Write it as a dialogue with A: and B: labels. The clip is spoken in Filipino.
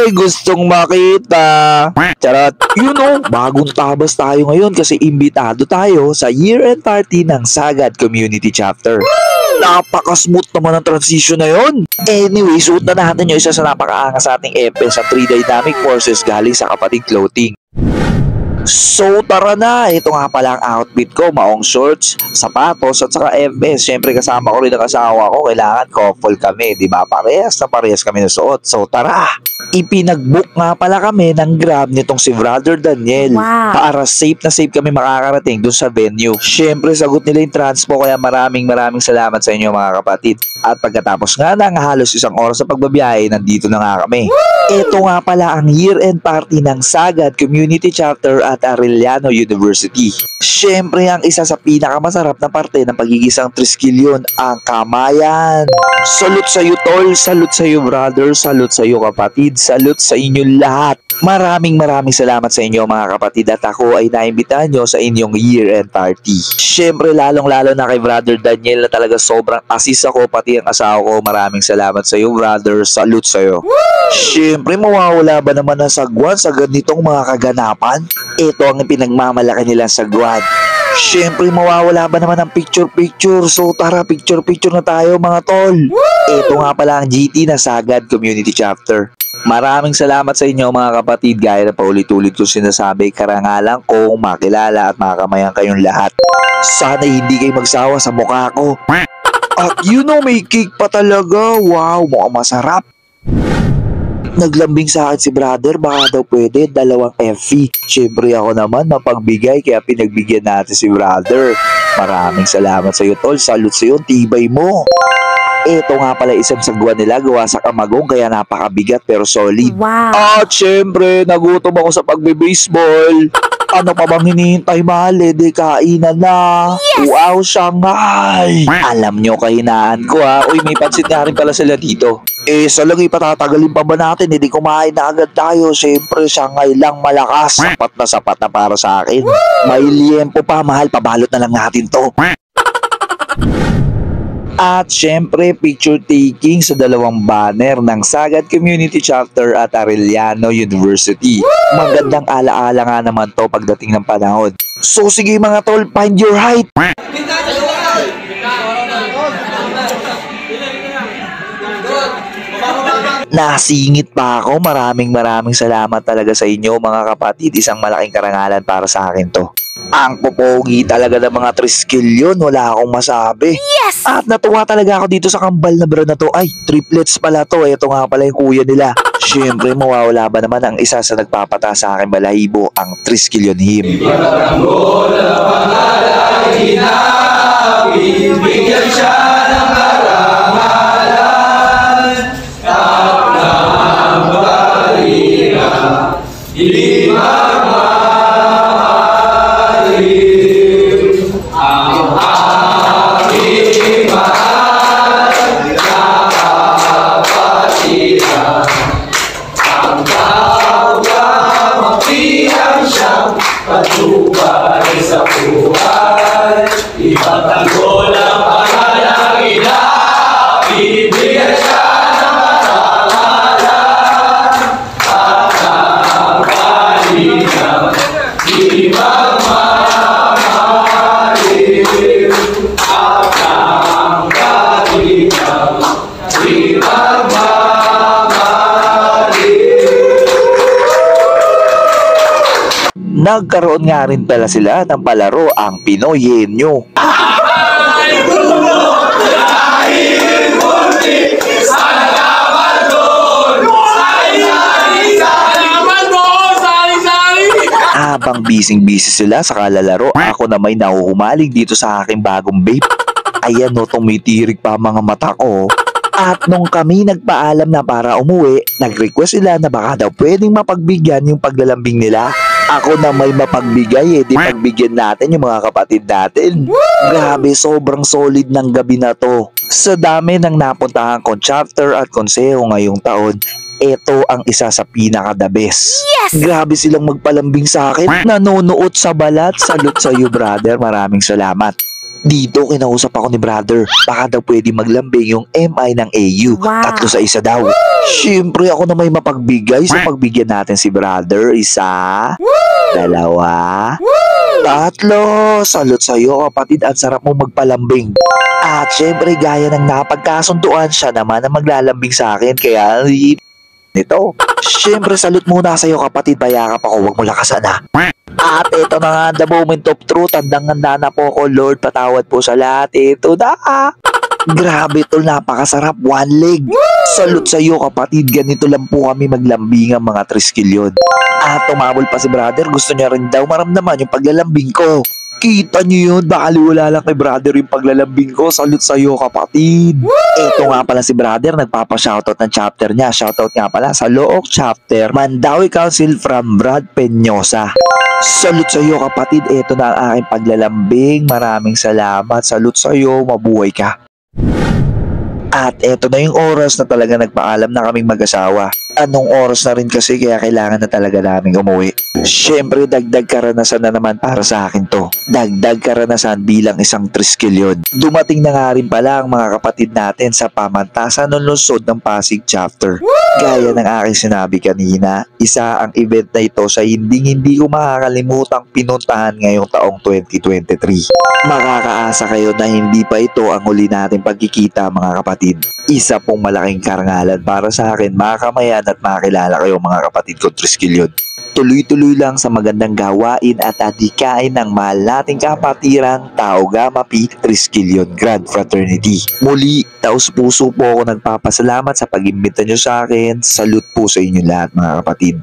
A: Gustong makita. Charot. Bagong tabas tayo ngayon kasi imbitado tayo sa year-end party ng Sagad Community Chapter. Napaka-smooth naman ang transition na yon. Anyway, suot na natin yung isa sa napakaangas sa ating FS sa 3 Dynamic Forces galing sa Kapatid Clothing. So tara na, ito nga pala ang outfit ko, maong shorts, sapatos at saka FS. Syempre kasama ko rin ang asawa ko, kailangan couple kami, di ba? Parehas na parehas kami na suot. So tara, ipinag-book nga pala kami ng Grab nitong si Brother Daniel. Para safe na safe kami makakarating dun sa venue. Syempre sagot nila yung transpo, kaya maraming salamat sa inyo mga kapatid. At pagkatapos nga ng halos isang oras sa pagbabiyahe, nandito na nga kami. Ito nga pala ang year-end party ng Sagad Community Chapter at Arellano University. Siyempre, ang isa sa pinakamasarap na parte ng pagigisang Triskelion, ang kamayan. Salute sa iyo tol, salute sa iyo brother, salute sa iyo kapatid, salute sa inyo lahat. Maraming salamat sa inyo mga kapatid at ako ay naimbitahan nyo sa inyong year-end party. Siyempre, lalong-lalo na kay Brother Daniel na talaga sobrang assist ako, pati ang asawa ko. Maraming salamat sa iyo brother, salute sa iyo. Siyempre, mawawala ba naman ang sagwan sa ganitong mga kaganapan? Ito ang pinagmamalaki nilang sagwan. Siyempre, mawawala ba naman ang picture-picture? So tara, picture-picture na tayo mga tol. Ito nga pala ang GT na Sagad Community Chapter. Maraming salamat sa inyo mga kapatid. Gaya na paulit-ulit ko sinasabi, karangalan kong makilala at makakamayan kayong lahat. Sana hindi kayo magsawa sa mukha ko. At may cake pa talaga. Wow, mukhang masarap. Naglambing sa akin si brother, baka daw pwede 2 FV. Siyempre ako naman mapagbigay, kaya pinagbigyan natin si brother. Maraming salamat sa iyo tol, salute sa iyo, tibay mo. Ito nga pala isang sagwan nila, gawa sa kamagong, kaya napakabigat pero solid.
B: Wow.
A: At syempre, nagutom ako sa pagbe-baseball. Ano pa bang hinihintay mahal, di kainan na.
B: Yes!
A: Wow, Shanghai. Alam nyo kahinaan ko ha. Uy, may pansit na rin pala sila dito. Salagi patatagalin pa ba natin? Hindi kumain na agad tayo. Siyempre, Shanghai lang malakas. Sapat na para sa akin. May liempo pa, mahal. Pabalot na lang natin to. At syempre, picture taking sa 2 banner ng Sagad Community Chapter at Arellano University. Magandang alaala nga naman to pagdating ng panahon. So sige mga tol, find your height! Nasingit pa ako. Maraming salamat talaga sa inyo mga kapatid. Isang malaking karangalan para sa akin to. Ang popogi talaga ng mga Triskelion, wala akong masabi.
B: Yes!
A: At natuwa talaga ako dito sa kambal na bra na to. Ay, triplets pala to. Ito nga pala yung kuya nila. Siyempre, mawawala ba naman ang isa sa nagpapata sa aking balahibo, ang Triskelion hymn. Bibigyan siya ng karangalan at ng balikan, hindi magmahaliw ang aking mahal na kapatiran. Ang tawag magpiyang siyang patubay sa buhay. Ipagtanggol ang pangalang ina, bibigyan siya ng karangalan at ng balikan, di magmamahaliw at ng balikan, di magmamahaliw. Nagkaroon nga rin pala sila ng palaro, ang Pinoy Henyo. Habang busy sila sa kalalaro, ako na may nahuhumaling dito sa aking bagong vape. Ayan no, tumitirik pa mga mata ko. At nung kami nagpaalam na para umuwi, nag-request sila na baka daw pwedeng mapagbigyan yung paglalambing nila. Ako na may mapagbigay di pagbigyan natin yung mga kapatid natin. Grabe, sobrang solid ng gabi na to. Sa dami ng napuntahan kong chapter at konseho ngayong taon, ito ang isa sa pinaka-the best.
B: Yes!
A: Grabe silang magpalambing sa akin. Nanonood sa balat. Salute sa iyo brother, maraming salamat. Dito kinausap ako ni brother. Baka daw pwede maglambing yung MI ng AU.
B: Wow.
A: 3 sa isa daw. Siyempre ako na may mapagbigay sa pagbigyan natin si brother. 1, 2, 3. Salute sa'yo kapatid. Ang sarap mo magpalambing. At syempre gaya ng napagkasunduan, siya naman ang maglalambing sa akin. Kaya nito. Syempre salute muna sa'yo kapatid. Bayakap ako. Huwag mo lakasan ha. At ito na nga the moment of truth. Handang-handa na po ako, Lord. Patawad po sa lahat. Ito na. Grabe tol, napakasarap. 1 leg. Salute sa iyo kapatid. Ganito lang po kami maglambing ang mga triskilyon. At tumabol pa si brother. Gusto niya rin daw maramdaman yung paglalambing ko. Kita niyo yun, baliwala lang kay brother yung paglalambing ko. Salute sa iyo kapatid. Ito nga pala si brother, nagpapa-shoutout ng chapter niya. Shoutout nga pala sa Look Chapter, Mandawi Council from Brad Peñosa. Salute sa iyo kapatid. Ito na ang aking paglalambing. Maraming salamat. Salute sa iyo. Mabuhay ka. At eto na yung oras na talaga nagpaalam na kaming mag-asawa. Anong oras na rin kasi kaya kailangan na talaga namin umuwi. Siyempre dagdag karanasan na naman para sa akin to. Dagdag karanasan bilang isang triskilyon. Dumating na nga rin pala ang mga kapatid natin sa pamantasan ng lungsod ng Pasig Chapter. Gaya ng aking sinabi kanina, isa ang event na ito sa hindi ko makakalimutang pinuntahan ngayong taong 2023. Makakaasa kayo na hindi pa ito ang huli nating pagkikita mga kapatid. Isa pong malaking karangalan para sa akin makamayan at makilala kayo mga kapatid ko triskilyon. Tuloy-tuloy lang sa magandang gawain at adhikain ng mahal nating kapatirang Tau Gamma Pi Triskilyon Grand Fraternity. Muli, taos puso po ako nagpapasalamat sa pag-imbita nyo sa akin. Salute po sa inyo lahat mga kapatid.